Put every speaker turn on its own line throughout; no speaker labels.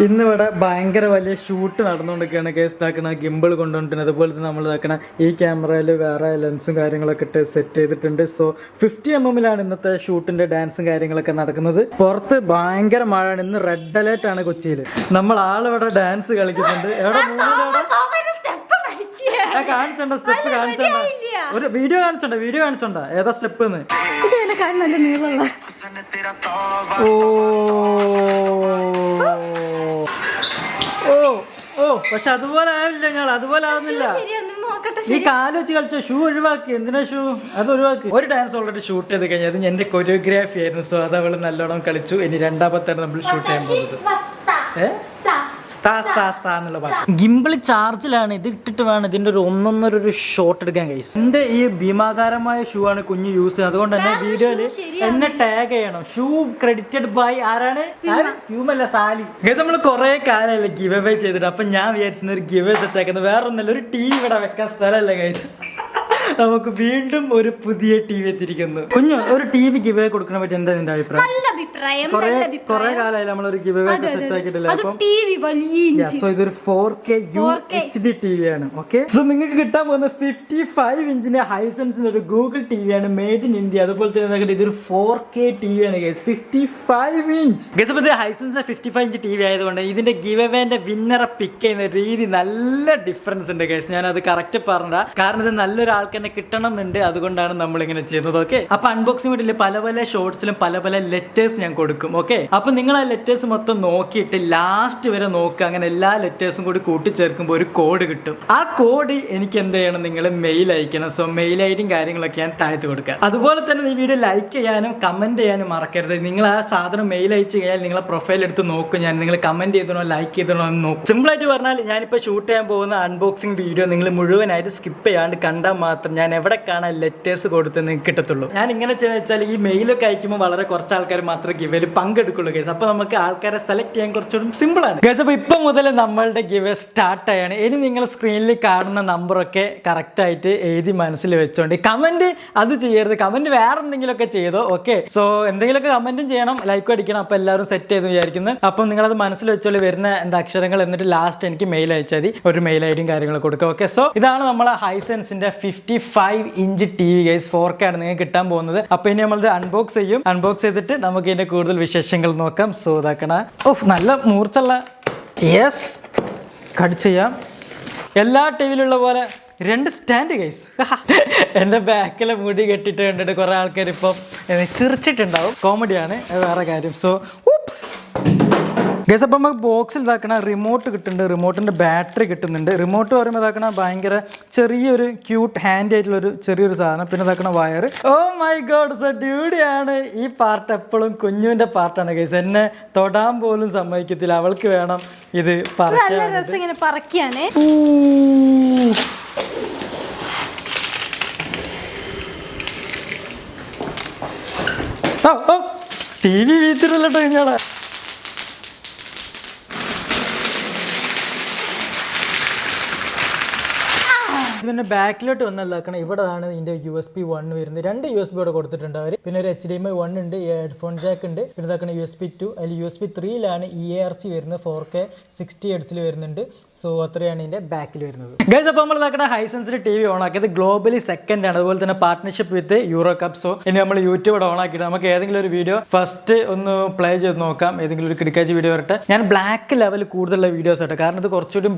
ഇന്നിവിടെ ഭയങ്കര വലിയ ഷൂട്ട് നടന്നുകൊണ്ടിരിക്കുകയാണ്. കേസ് ഇതാക്കണ ഗിംബിൾ കൊണ്ടുവന്നിട്ടുണ്ട്. അതുപോലെ തന്നെ നമ്മൾ ഇതാക്കണ ഈ ക്യാമറയിൽ വേറെ ലെൻസും കാര്യങ്ങളൊക്കെ ഇട്ട് സെറ്റ് ചെയ്തിട്ടുണ്ട്. സോ 50mm ഇന്നത്തെ ഷൂട്ടിന്റെ ഡാൻസും കാര്യങ്ങളൊക്കെ നടക്കുന്നത്. പുറത്ത് ഭയങ്കര മഴയാണ്. ഇന്ന് റെഡ് അലേർട്ട് ആണ് കൊച്ചിയിൽ. നമ്മൾ ആളിവിടെ ഡാൻസ് കളിക്കുന്നുണ്ട്. എവിടെ കാണിച്ചോണ്ട സ്റ്റെപ്പ് കാണിച്ചോണ്ട, ഒരു വീഡിയോ കാണിച്ചോണ്ട ഏതാ സ്റ്റെപ്പ് എന്ന്. ഓ പക്ഷെ അതുപോലെ ആവില്ല, ഞങ്ങൾ അതുപോലെ ആവുന്നില്ല. ഈ കാല് വെച്ച് കളിച്ച ഷൂ ഒഴിവാക്കി. എന്തിനാ ഷൂ? അത് ഒഴിവാക്കി. ഒരു ഡാൻസ് ഓൾറെഡി ഷൂട്ട് ചെയ്ത് കഴിഞ്ഞാൽ അത് എന്റെ കൊറിയോഗ്രാഫി ആയിരുന്നു. സോ അത് അവള് നല്ലോണം കളിച്ചു. ഇനി രണ്ടാമത്താണ് നമ്മൾ ഷൂട്ട് ചെയ്യാൻ പോകുന്നത്. ഗിംബിൾ ചാർജിലാണ്. ഇത് ഇട്ടിട്ട് വേണം ഇതിന്റെ ഒരു ഒന്നൊന്നര ഷോട്ട് എടുക്കാൻ കഴിയും. എന്റെ ഈ ഭീമാകാരമായ ഷൂ ആണ് കുഞ്ഞ് യൂസ് ചെയ്യുന്നത്. അതുകൊണ്ട് തന്നെ വീഡിയോയില് എന്നെ ടാഗ് ചെയ്യണം. ഷൂ ക്രെഡിറ്റഡ് ബൈ ആരാണ്? ഹ്യൂമല്ല, സാലി. ഗൈസ് നമ്മൾ കുറെ കാലമല്ലേ ഗിവ് അവേ ചെയ്തിട്ട്. അപ്പൊ ഞാൻ വിചാരിച്ചിരുന്ന ഒരു ഗിവ് അവേ സെറ്റ് ആക്കുന്നത് വേറെ ഒന്നല്ല, ഒരു TV ഇവിടെ വെക്കാൻ സ്ഥലമല്ല ഗൈസ്. നമുക്ക് വീണ്ടും ഒരു പുതിയ TV എത്തിയിരിക്കുന്നു. കുഞ്ഞു, ഒരു TV ഗിവ് അവേ കൊടുക്കണ പറ്റി എന്താ നിന്റെ അഭിപ്രായം? കുറെ കാലമായി നമ്മളൊരു ഗിവ് അവേ സെറ്റ് ആക്കിയിട്ടില്ല. സോ ഇതൊരു 4K UHD TV ആണ്. ഓക്കെ, സോ നിങ്ങൾക്ക് കിട്ടാൻ പോകുന്ന 55 ഇഞ്ചിന്റെ ഹൈസെൻസിന്റെ ഒരു ഗൂഗിൾ TV ആണ്, മെയ്ഡ് ഇൻ ഇന്ത്യ. അതുപോലെ തന്നെ ഇതൊരു 4K TV ആണ് ഗൈസ്, 55 ഇഞ്ച് ഗൈസ്. അപ്പൊ ഇത് ഹൈസെൻസിന്റെ 55 ഇഞ്ച് TV ആയതുകൊണ്ട് ഇതിന്റെ ഗിവ് അവേന്റെ വിന്നറെ പിക്ക് ചെയ്യുന്ന രീതി നല്ല ഡിഫറൻസ് ഉണ്ട് ഗൈസ്. ഞാൻ അത് കറക്റ്റ് പറഞ്ഞ കാരണം ഇത് നല്ലൊരു ആൾക്ക് തന്നെ കിട്ടണം എന്നുണ്ട്. അതുകൊണ്ടാണ് നമ്മൾ ഇങ്ങനെ ചെയ്യുന്നത്. ഓക്കെ, അപ്പൊ അൺബോക്സിംഗ് വീട്ടിൽ പല പല ഷോർട്സിലും പല പല ലെറ്റേഴ്സ് ഞാൻ കൊടുക്കും. ഓക്കെ, അപ്പൊ നിങ്ങൾ ആ ലെറ്റേഴ്സ് മൊത്തം നോക്കിയിട്ട് ലാസ്റ്റ് വരെ നോക്കുക. അങ്ങനെ എല്ലാ ലെറ്റേഴ്സും കൂടി കൂട്ടിച്ചേർക്കുമ്പോൾ ഒരു കോഡ് കിട്ടും. ആ കോഡ് എനിക്ക് എന്ത് ചെയ്യണം? നിങ്ങൾ മെയിൽ അയക്കണം. സോ മെയിൽ ഐഡിയും കാര്യങ്ങളൊക്കെ ഞാൻ താഴത്ത് കൊടുക്കുക. അതുപോലെ തന്നെ ഈ വീഡിയോ ലൈക്ക് ചെയ്യാനും കമന്റ് ചെയ്യാനും മറക്കരുത്. നിങ്ങൾ ആ സാധനം മെയിൽ അയച്ചു കഴിഞ്ഞാൽ നിങ്ങളെ പ്രൊഫൈൽ എടുത്ത് നോക്കും. ഞാൻ നിങ്ങൾ കമന്റ് ചെയ്തണോ ലൈക്ക് ചെയ്തണോ എന്ന് നോക്കും. സിമ്പിൾ ആയിട്ട് പറഞ്ഞാൽ ഞാനിപ്പോൾ ഷൂട്ട് ചെയ്യാൻ പോകുന്ന അൺബോക്സിംഗ് വീഡിയോ നിങ്ങൾ മുഴുവനായിട്ട് സ്കിപ്പ് ചെയ്യാണ്ട് കണ്ടാൽ മാത്രം ഞാൻ എവിടെ കാണാൻ ലെറ്റേഴ്സ് കൊടുത്ത് നിങ്ങൾക്ക് കിട്ടത്തുള്ളൂ. ഞാൻ ഇങ്ങനെ വെച്ചാൽ ഈ മെയിലൊക്കെ അയക്കുമ്പോൾ വളരെ കുറച്ച് ആൾക്കാർ മാത്രമേ ഗിവയിൽ പങ്കെടുക്കുള്ളൂ ഗൈസ്. അപ്പൊ നമുക്ക് ആൾക്കാരെ സെലക്ട് ചെയ്യാൻ കുറച്ചുകൂടി സിമ്പിൾ ആണ് ഗൈസ്. അപ്പൊ ഇപ്പൊ മുതൽ നമ്മളുടെ ഗിവ് സ്റ്റാർട്ട് ആയാണ്. ഇനി നിങ്ങൾ സ്ക്രീനിൽ കാണുന്ന നമ്പറൊക്കെ കറക്റ്റ് ആയിട്ട് എഴുതി മനസ്സിൽ വെച്ചോണ്ട് കമന്റ് അത് ചെയ്യരുത്. കമന്റ് വേറെ എന്തെങ്കിലുമൊക്കെ ചെയ്തോ. ഓക്കെ, സോ എന്തെങ്കിലുമൊക്കെ കമന്റും ചെയ്യണം, ലൈക്കും അടിക്കണം. അപ്പൊ എല്ലാവരും സെറ്റ് ചെയ്ത് വിചാരിക്കുന്നു. അപ്പം നിങ്ങളത് മനസ്സിൽ വെച്ചോളൂ വരുന്ന അക്ഷരങ്ങൾ. എന്നിട്ട് ലാസ്റ്റ് എനിക്ക് മെയിൽ അയച്ചാൽ മതി. ഒരു മെയിൽ ഐഡിയും കാര്യങ്ങളൊക്കെ കൊടുക്കുക. ഓക്കെ, സോ ഇതാണ് നമ്മളെ ഹൈസെൻസിന്റെ 55 ഇഞ്ച് TV ഗൈസ്. 4K ആണ് നിങ്ങൾക്ക് കിട്ടാൻ പോകുന്നത്. അപ്പൊ ഇനി നമ്മളിത് അൺബോക്സ് ചെയ്യും. അൺബോക്സ് ചെയ്തിട്ട് നമുക്ക് ഇതിന്റെ കൂടുതൽ വിശേഷങ്ങൾ നോക്കാം. സോ ഇതാക്കണ നല്ല മൂർച്ചുള്ള യെസ് കട്ട് ചെയ്യാം. എല്ലാ ടിവിയിലുള്ള പോലെ 2 സ്റ്റാൻഡ് ഗൈസ്. എൻ്റെ ബാക്കിലെ മുടി കെട്ടിട്ട് കണ്ടിട്ട് കുറെ ആൾക്കാർ ഇപ്പം ചിരിച്ചിട്ടുണ്ടാവും. കോമഡിയാണ്, വേറെ കാര്യം. So oops guys. അപ്പം നമുക്ക് ബോക്സിൽ ഇതാക്കണ റിമോട്ട് കിട്ടുന്നുണ്ട്. റിമോട്ടിൻ്റെ ബാറ്ററി കിട്ടുന്നുണ്ട്. റിമോട്ട് പറയുമ്പോൾ ഇതാക്കണ ഭയങ്കര ചെറിയൊരു ക്യൂട്ട് ഹാൻഡ് ആയിട്ടുള്ളൊരു ചെറിയൊരു സാധനം. പിന്നെ ഇതാക്കണ wire. Oh my god, so ഡ്യൂഡിയാണ്. ഈ പാർട്ട് എപ്പോഴും കുഞ്ഞുവിൻ്റെ പാർട്ടാണ് ഗൈസ്. എന്നെ തൊടാൻ പോലും സമ്മതിക്കത്തില്ല. അവൾക്ക് വേണം ഇത് പറക്കാണ്. TV വീട്ടിലല്ലോ കഴിഞ്ഞാടാ. പിന്നെ ബാക്കിലോട്ട് വന്നല്ലാക്കണം. ഇവിടെ ആണ് ഇതിന്റെ USB 1 വരുന്നത്. 2 USB ഇവിടെ കൊടുത്തിട്ടുണ്ട് അവർ. പിന്നെ ഒരു HDMI 1 ഉണ്ട്, ഹെഡ്ഫോൺ ജാക്ക് ഉണ്ട്. പിന്നെ ഇതാക്കണ USB 2. അതിൽ USB 3ലാണ് EARC വരുന്നത്. 4K 60 Hz വരുന്നുണ്ട്. സോ അത്രയാണ് ഇതിന്റെ ബാക്കിൽ വരുന്നത് ഗൈസ്. അപ്പോൾ നമ്മൾ ഇതാക്കണ ഹൈസെൻസിന്റെ TV ഓൺ ആക്കിയത് ഗ്ലോബലി സെക്കൻഡ് ആണ്. അതുപോലെ തന്നെ പാർട്ട്ണർഷിപ്പ് വിത്ത് യൂറോ കപ്പ്. സോ ഇനി നമ്മൾ യൂട്യൂബ് ഓൺ ആക്കിയിട്ട് നമുക്ക് ഏതെങ്കിലും ഒരു വീഡിയോ ഫസ്റ്റ് ഒന്ന് പ്ലേ ചെയ്ത് നോക്കാം. ഏതെങ്കിലും ഒരു കിടക്കാച്ച വീഡിയോ വരട്ടെ. ഞാൻ ബ്ലാക്ക് ലെവൽ കൂടുതലുള്ള വീഡിയോസ് ആയിട്ട്, കാരണം ഇത് കുറച്ചുകൂടി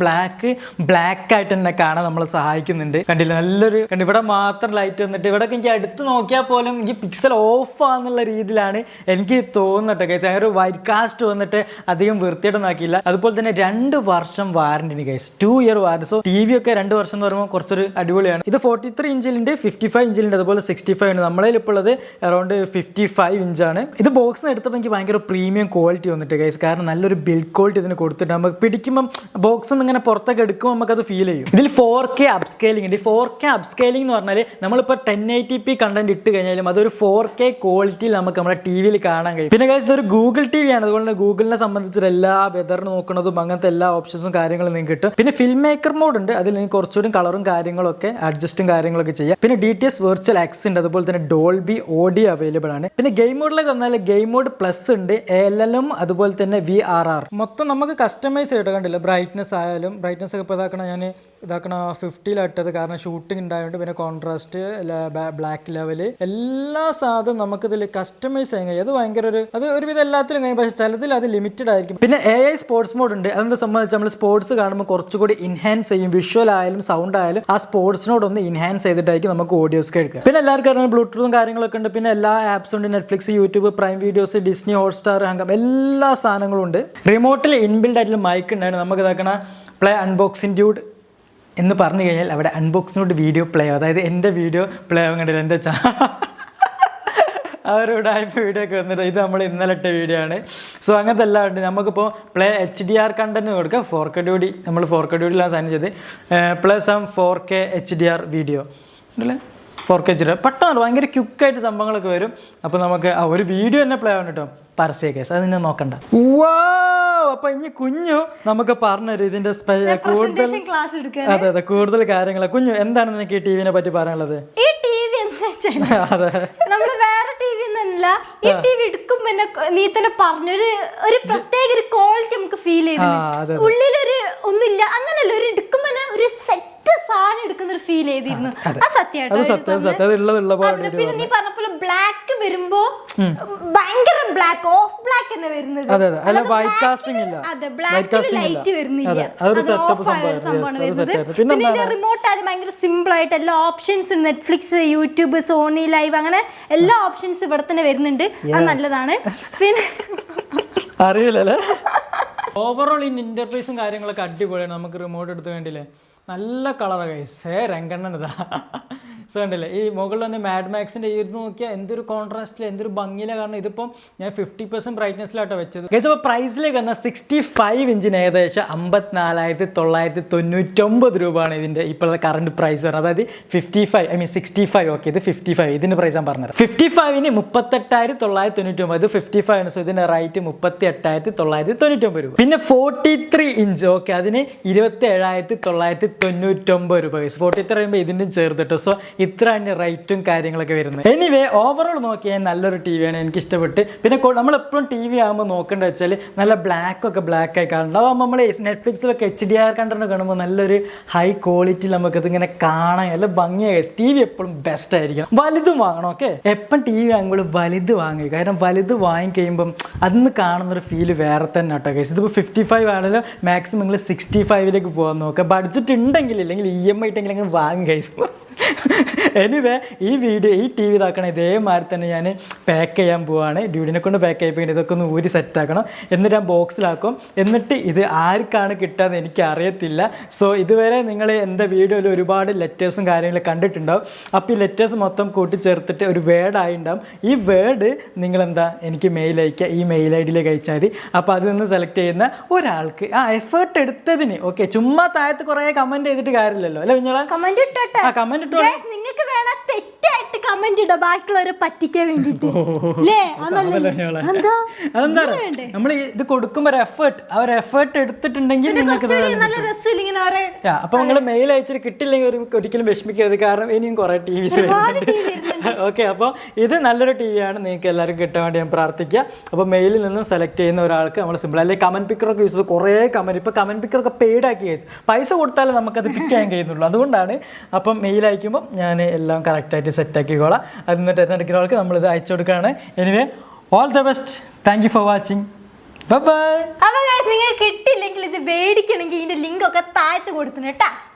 ബ്ലാക്ക് ആയിട്ട് തന്നെ കാണാൻ നമ്മളെ സഹായിക്കും. കണ്ടില്ല, നല്ലൊരു ഇവിടെ മാത്രം ലൈറ്റ് വന്നിട്ട് ഇവിടെ എനിക്ക് അടുത്ത് നോക്കിയാൽ പോലും എനിക്ക് പിക്സൽ ഓഫ് ആണെന്നുള്ള രീതിയിലാണ് എനിക്ക് തോന്നുന്നത് ഗൈസ്. ഒരു വൈറ്റ് കാസ്റ്റ് വന്നിട്ട് അധികം വൃത്തിയായിട്ട് നോക്കിയില്ല. അതുപോലെ തന്നെ 2 വർഷം warranty guys, 2 year warranty. So TV ഒക്കെ 2 വർഷം എന്ന് പറയുമ്പോൾ കുറച്ചൊരു അടിപൊളിയാണ്. ഇത് 43 ഇഞ്ചിലുണ്ട്, 55 ഇഞ്ചിലുണ്ട്, അതുപോലെ 65 ഉണ്ട്. നമ്മളതിൽ ഇപ്പോൾ ഉള്ളത് അറൗണ്ട് 55 ഇഞ്ചാണ്. ഇത് ബോക്സിൽ നിന്ന് എടുത്തപ്പോൾ എനിക്ക് ഭയങ്കര പ്രീമിയം ക്വാളിറ്റി വന്നിട്ട് ഗൈസ്. കാരണം നല്ലൊരു ബിൽഡ് ക്വാളിറ്റി ഇതിന് കൊടുത്തിട്ട് നമുക്ക് പിടിക്കുമ്പം ബോക്സിൽ നിന്ന് ഇങ്ങനെ പുറത്തൊക്കെ എടുക്കുമ്പോൾ നമുക്കത് ഫീൽ ചെയ്യും. ഇതിൽ 4K അപ്സ്കെയിലിംഗ് ഉണ്ട്. ഈ 4K അപ്സ്കെയിലിംഗ് എന്ന് പറഞ്ഞാൽ നമ്മളിപ്പോൾ 1080p കണ്ടന്റ് ഇട്ട് കഴിഞ്ഞാലും അതൊരു 4K ക്വാളിറ്റിയിൽ നമുക്ക് നമ്മുടെ ടി വിയിൽ കാണാൻ കഴിയും. പിന്നെ ഗൈസ് ഇതൊരു ഗൂഗിൾ ടി വി ആണ്, അതുകൊണ്ട് ഗൂഗിളിനെ സംബന്ധിച്ച് എല്ലാ വെതർ നോക്കുന്നതും അങ്ങനത്തെ എല്ലാ ഓപ്ഷൻസും കാര്യങ്ങളും നിങ്ങൾക്ക് കിട്ടും. പിന്നെ ഫിൽം മേക്കർ മോഡ് ഉണ്ട്, അതിൽ നിങ്ങൾക്ക് കുറച്ചുകൂടി കളറും കാര്യങ്ങളൊക്കെ അഡ്ജസ്റ്റും കാര്യങ്ങളൊക്കെ ചെയ്യാം. പിന്നെ DTS വെർച്വൽ എക്സ് ഉണ്ട്, അതുപോലെ തന്നെ ഡോൾബി ഓഡിയോ അവൈലബിൾ ആണ്. പിന്നെ ഗെയിം മോഡിലേക്ക് വന്നാൽ ഗെയിം മോഡ് പ്ലസ് ഉണ്ട്, ALLM അതുപോലെ തന്നെ VRR. മൊത്തം നമുക്ക് കസ്റ്റമൈസ് ചെയ്തിട്ട് കണ്ടില്ല. ബ്രൈറ്റ്നസ് ആയാലും ബ്രൈറ്റ്നസ് ഒക്കെ ഇപ്പോൾ ഞാൻ 50-ലിട്ടത്, കാരണം ഷൂട്ടിംഗ് ഉണ്ടായതുകൊണ്ട്. പിന്നെ കോൺട്രാസ്റ്റ്, ബ്ലാക്ക് ലെവല്, എല്ലാ സാധനവും നമുക്കിതിൽ കസ്റ്റമൈസ് ചെയ്യാൻ കഴിയും. അത് ഭയങ്കര അത് ഒരുവിധം എല്ലാത്തിലും കഴിയും, പക്ഷേ ചിലതിൽ അത് ലിമിറ്റഡ് ആയിരിക്കും. പിന്നെ AI സ്പോർട്സ് മോഡ് ഉണ്ട്, അതെന്താ സംബന്ധിച്ച് നമ്മൾ സ്പോർട്സ് കാണുമ്പോൾ കുറച്ചുകൂടി ഇൻഹാൻസ് ചെയ്യും, വിഷ്വൽ ആയാലും സൗണ്ട് ആയാലും ആ സ്പോർട്സിനോടൊന്ന് ഇൻഹാൻസ് ചെയ്തിട്ടായിരിക്കും നമുക്ക് ഓഡിയോസ് കേൾക്കുക. പിന്നെ എല്ലാവർക്കും അറിയാം ബ്ലൂടൂത്തും കാര്യങ്ങളൊക്കെ ഉണ്ട്. പിന്നെ എല്ലാ ആപ്സും ഉണ്ട്, Netflix, YouTube, Prime videos, Disney Hotstar, Hungama, എല്ലാ സാധനങ്ങളും ഉണ്ട്. റിമോട്ടിൽ ഇൻബിൽഡ് ആയിട്ടുള്ള മൈക്ക് ഉണ്ടായിരുന്നു. നമുക്ക് ഇതാക്കണ പ്ലേ അൺബോക്സിംഗ് ഡ്യൂഡ് എന്ന് പറഞ്ഞു കഴിഞ്ഞാൽ അവിടെ അൺബോക്സിനോട് വീഡിയോ പ്ലേ ആവും, അതായത് എൻ്റെ വീഡിയോ പ്ലേ ആവാൻ കണ്ടില്ല, എൻ്റെ അവരുടെ വീഡിയോ ഒക്കെ വന്നിട്ട് ഇത് നമ്മൾ ഇന്നലെ ഇട്ട വീഡിയോ ആണ്. സോ അങ്ങനത്തെ എല്ലാം ഉണ്ട്. നമുക്കിപ്പോൾ പ്ലേ HDR കണ്ടന്റ് കൊടുക്കുക, 4K ഡ്യൂഡി, നമ്മൾ 4K ഡ്യൂഡിയിലാണ് സൈൻ ചെയ്ത്, പ്ലസ് 4K HDR വീഡിയോ ഉണ്ടല്ലേ, 4K HDR പെട്ടെന്ന് ഭയങ്കര ക്വിക്കായിട്ട് സംഭവങ്ങളൊക്കെ വരും. അപ്പോൾ നമുക്ക് ഒരു വീഡിയോ തന്നെ പ്ലേ ആവണം കേട്ടോ, പരസ്യ കേസ് അത് നിങ്ങൾ നോക്കണ്ട. അപ്പൊ ഇനി കുഞ്ഞു നമുക്ക് പറഞ്ഞുതരും ഇതിന്റെ കൂടുതൽ, അതെ കൂടുതൽ കാര്യങ്ങൾ. കുഞ്ഞു എന്താണ് നിനക്ക് ഈ ടിവിനെ പറ്റി പറയാനുള്ളത്?
ഈ ടിവി നമ്മള് വേറെ ടിവി ഒന്നല്ല, ഈ ടിവി എടുക്കുമ്പോ നീ തന്നെ പറഞ്ഞൊരു പ്രത്യേക ഒരു ക്വാളിറ്റി നമുക്ക് ഫീൽ ചെയ്തു. ഉള്ളിലൊരു ഒന്നുമില്ല, അങ്ങനല്ല, ഒരു എടുക്കുമ്പോ ഒരു സെറ്റ് സാധനം എടുക്കുന്ന ഒരു ഫീൽ ചെയ്തിരുന്നു. അത് സത്യമായിട്ട്. പിന്നെ നീ പറഞ്ഞ പോലെ ബ്ലാക്ക് വരുമ്പോ ഭയങ്കര ബ്ലാക്ക്, ഓഫ് ബ്ലാക്ക് തന്നെ വരുന്നത്. അതെ, ബ്ലാക്ക് ലൈറ്റ് വരുന്നില്ല, പിന്നെ റിമോട്ട് ആയാലും ഭയങ്കര സിമ്പിൾ ആയിട്ട് എല്ലാ ഓപ്ഷൻസും, നെറ്റ്ഫ്ലിക്സ്, യൂട്യൂബ്, സോണി ലൈവ്, അങ്ങനെ എല്ലാ ഓപ്ഷൻസും ഇവിടെ തന്നെ വരുന്നുണ്ട്. അത് നല്ലതാണ്. പിന്നെ
അറിയില്ലല്ലേ, ഓവറോൾ ഈ ഇന്റർഫേസും കാര്യങ്ങളൊക്കെ അടിപൊളിയാണ്. നമുക്ക് റിമോട്ട് എടുത്ത് വേണ്ടിയില്ലേ, നല്ല കളറാണ് ഗൈസ്, രംഗണ്ണൻ ഇതാ. സോ കണ്ടില്ലേ, ഈ മുകളിൽ വന്ന് മാഡ് മാക്സിൻ്റെ ഈ ഇത് നോക്കിയാൽ എന്തൊരു കോൺട്രാസ്റ്റിൽ എന്തൊരു ഭംഗിയിലാണ്. കാരണം ഇതിപ്പം ഞാൻ 50% ബ്രൈറ്റ്നസ്സിലാട്ടോ വെച്ചത് ഗൈസ്. അപ്പോൾ പ്രൈസിലേക്ക് വന്നാൽ 65 ഇഞ്ചിന് ഏകദേശം 54,999 രൂപയാണ് ഇതിൻ്റെ ഇപ്പോഴത്തെ കറണ്ട് പ്രൈസ് വരുന്നത്. അതായത് 65 ഓക്കെ, ഇത് 55, ഇതിൻ്റെ പ്രൈസ് ഞാൻ പറഞ്ഞത്. 55-ന് 38,999, ഇത് 55 ആണ്. സോ ഇതിൻ്റെ റേറ്റ് 38,999 രൂപ. പിന്നെ 43 ഇഞ്ച് ഓക്കെ, അതിന് 27,999 രൂപ ഗൈസ്. 43 പറയുമ്പോൾ ഇതിൻ്റെ ചേർത്തിട്ടോ. സോ ഇത്ര തന്നെ റേറ്റും കാര്യങ്ങളൊക്കെ വരുന്നത്. എനിവേ ഓവറോൾ നോക്കിയാൽ നല്ലൊരു ടി വിയാണ്, എനിക്ക് ഇഷ്ടപ്പെട്ട്. പിന്നെ നമ്മളെപ്പോഴും ടി വി ആകുമ്പോൾ നോക്കേണ്ടത് വെച്ചാൽ നല്ല ബ്ലാക്ക് ആയി കാണുന്നുണ്ട്. അതാകുമ്പോൾ നമ്മൾ നെറ്റ്ഫ്ലിക്സിലൊക്കെ HDR കണ്ടന്റ് കാണുമ്പോൾ നല്ലൊരു ഹൈ ക്വാളിറ്റിയിൽ നമുക്കത് ഇങ്ങനെ കാണാൻ നല്ല ഭംഗിയായി. ടി വി എപ്പോഴും ബെസ്റ്റ് ആയിരിക്കും. വലുതും വാങ്ങണം ഓക്കെ, എപ്പം ടി വി വാങ്ങുമ്പോൾ വലുത് വാങ്ങുക, കാരണം വലുത് വാങ്ങിക്കഴിയുമ്പം അതിന് കാണുന്നൊരു ഫീല് വേറെ തന്നെ കേട്ടോ ഗൈസ്. ഇതിപ്പോൾ 55 ആണല്ലോ, മാക്സിമം നിങ്ങൾ 65-ലേക്ക് പോകാൻ നോക്കുക. ബഡ്ജറ്റ് ഉണ്ടെങ്കിൽ, ഇല്ലെങ്കിൽ EMI ഇട്ടെങ്കിൽ വാങ്ങുക ഗൈസ്. എനിവേ ഈ ടി വി ഇതാക്കണം ഇതേമാതിരി തന്നെ ഞാൻ പാക്ക് ചെയ്യാൻ പോവാണ്. ഡ്യൂഡിനെ കൊണ്ട് പാക്ക് ചെയ്യിപ്പിക്കുന്നത്, ഇതൊക്കെ ഒന്ന് ഊരി സെറ്റാക്കണം, എന്നിട്ട് ഞാൻ ബോക്സിലാക്കും. എന്നിട്ട് ഇത് ആർക്കാണ് കിട്ടാന്ന് എനിക്ക് അറിയത്തില്ല. സോ ഇതുവരെ നിങ്ങൾ എൻ്റെ വീഡിയോയിൽ ഒരുപാട് ലെറ്റേഴ്സും കാര്യങ്ങളും കണ്ടിട്ടുണ്ടാവും. അപ്പോൾ ഈ ലെറ്റേഴ്സ് മൊത്തം കൂട്ടിച്ചേർത്തിട്ട് ഒരു വേർഡായി ഉണ്ടാവും. ഈ വേർഡ് നിങ്ങളെന്താ എനിക്ക് മെയിൽ അയക്കുക, ഈ മെയിൽ ID-യിലേക്ക് അയച്ചാൽ മതി. അപ്പോൾ അതിൽ നിന്ന് സെലക്ട് ചെയ്യുന്ന ഒരാൾക്ക് എഫേർട്ട് എടുത്തതിന് ഓക്കെ, ചുമ്മാ താഴത്ത് കുറേ കമൻറ്റ് ചെയ്തിട്ട് കാര്യമില്ലല്ലോ അല്ലേ കുഞ്ഞോളെ.
കമൻറ്റ് നിങ്ങൾക്ക് വേണം തെറ്റായിട്ട് കമന്റ് ഇടാം, ബാക്കിയുള്ളവരെ പറ്റിക്കാൻ വേണ്ടിട്ട്.
അതെന്താ നമ്മൾ ഇത് കൊടുക്കുമ്പോ ഒരു എഫേർട്ട് എടുത്തിട്ടുണ്ടെങ്കിൽ നിങ്ങൾക്ക് അപ്പൊ നിങ്ങൾ മെയിൽ അയച്ചിട്ട് കിട്ടില്ലെങ്കിൽ ഒരിക്കലും വിഷമിക്കരുത്, കാരണം ഇനിയും കുറെ TVs വരുന്നുണ്ട് ഓക്കെ. അപ്പോൾ ഇത് നല്ലൊരു TV ആണ്, നിങ്ങൾക്ക് എല്ലാവർക്കും കിട്ടാൻ വേണ്ടി ഞാൻ പ്രാർത്ഥിക്കുക. അപ്പോൾ മെയിലിൽ നിന്നും സെലക്ട് ചെയ്യുന്ന ഒരാൾക്ക് നമ്മൾ സിമ്പിൾ, അല്ലെങ്കിൽ കമന്റ് പിക്കറൊക്കെ യൂസ് ചെയ്ത് കുറേ കമന്റ്, ഇപ്പോൾ കമന്റ് പിക്കറൊക്കെ പെയ്ഡ് ആക്കി പൈസ കൊടുത്താലേ നമുക്കത് പിക്ക് ചെയ്യാൻ കഴിയുന്നുള്ളൂ. അതുകൊണ്ടാണ് അപ്പം മെയിൽ അയക്കുമ്പോൾ ഞാൻ എല്ലാം കറക്റ്റായിട്ട് സെറ്റാക്കിക്കോളാം. അത് നിന്നിട്ട് തിരഞ്ഞെടുക്കുന്ന ആൾക്ക് നമ്മളിത് അയച്ചു കൊടുക്കുകയാണ്. Anyway all the best, thank you for watching, bye bye.
അപ്പോൾ നിങ്ങൾ കിട്ടില്ലെങ്കിൽ ഇത് മേടിക്കണമെങ്കിൽ ഇതിൻ്റെ ലിങ്ക് ഒക്കെ താഴത്ത് കൊടുക്കണം കേട്ടോ.